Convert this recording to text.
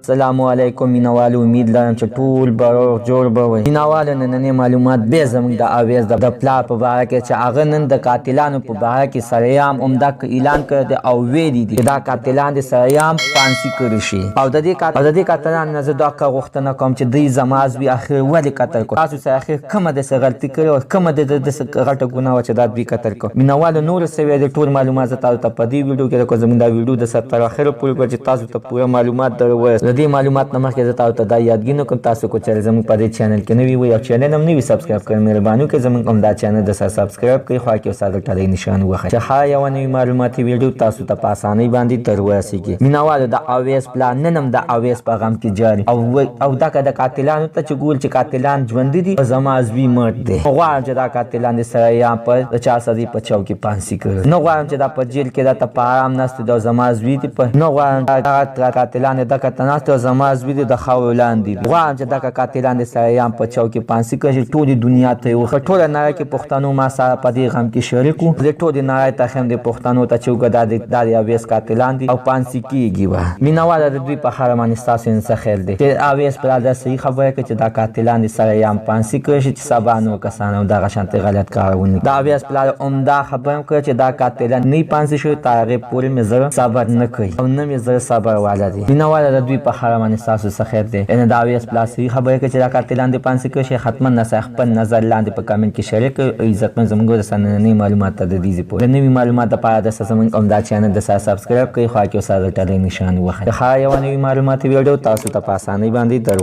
السلام علیکم مینوالو، امید لرم چې ټول به روغ جوړ به وئ. مینوالو نننۍ معلومات بیا زموږ د اویس د پلار په باره کې چې هغه نن د قاتلانو په باره کې سرعام عمده اعلان کړی دی او ویلي دي چې دا قاتلان د سرعام پانسي کړي شي. او د دې قاتلانو نه زه دا غوښتنه کوم چې دوی زما زوی اخر ولې قتل کړو. تاسو سره اخر کومه داسې غلطي کړې وه، کومه داسې غټه ګناه وه چې دا دوی قتل کړو. مینوالو نورو څه ویل ټول معلومات زه تاسو ته په دې ویډیو کې درکړم. زموږ دا ویډیو د سر تر اخره پورې کړه چې تاسو ته پوره معلومات در ووایاست. د دې معلومات نه مخکې زه تاسو ته دا یادګي نه کوم، تاسو کو چې زموږ په دې چینل کې نوي وئ او چینل هم نوي سبسکرایب کړئ، مهرباني وکړئ زموږ هم دا چینل د سره سبسکرایب کړئ، خوا کې یو ساده ټلی نشان ووهئ چې هر یوه نوي معلوماتي ویډیو تاسو ته په اسانۍ باندې در ورسېږي. مینوالو د اویس پلان نن هم د اویس په غم کې جاري او دا که د قاتلانو ته چې ګول چې قاتلان ژوندي دي او زما زوی مړ دی. غواړم چې دا قاتلان د سرعام په د چا سره په چوک کې پانسي کړي. نه غواړم چې دا په جیل کې دا ته په ارام ناست دی او زما زوی دی نه غواړم دا قاتلان دغه ته ناست او زما زوی دی د خاورو لاندې دی. غواړم چې دغه قاتلان د سرعام په چوک کې پانسي کړي، ټولې دنیا ته یې وښیي. ټوله نړۍ کې پښتنو ما سره په دې غم کې شریک وو. زه ټولې نړۍ ته ښیم د پښتنو ته چې وګوره دا د اویس قاتلان دي او پانسي کېږي وه. مینهواله د دوی په هره باندې ستاسو څه خیال دی چې اویس پلار دا صحیح خبره کړې چې دا قاتلان د سرعام پانسي کړي شي چې سبا نور کسان هم دغه شانتې غلط کار ونه کړي. د اویس پلار عمده خبره هم کړې چې دا قاتلان نه پانسي شوي تر هغې پورې مې زړه صبر نه کوي او نه مې زړه صبر والا دی. مینهواله د دوی په هره باندې ستاسو څه خیال دی؟ یعنې د اویس پلار صحیح خبره کړې چې دا قاتلان د پانسي کړي شي. حتما نسه خپل نظر لاندې په کمنټ کې شریک کړئ او عزتمن زموږ د نننۍ معلومات ته د دې ځای پورې د نوي معلومات دپاره دسته زموږ همدا چینل د سره سبسکرایب کړئ، خوا کې یو ساده ټلی نشان ووهئ چې هر یوه نوي معلوماتي ویډیو تاسو ته په اسانۍ باندې در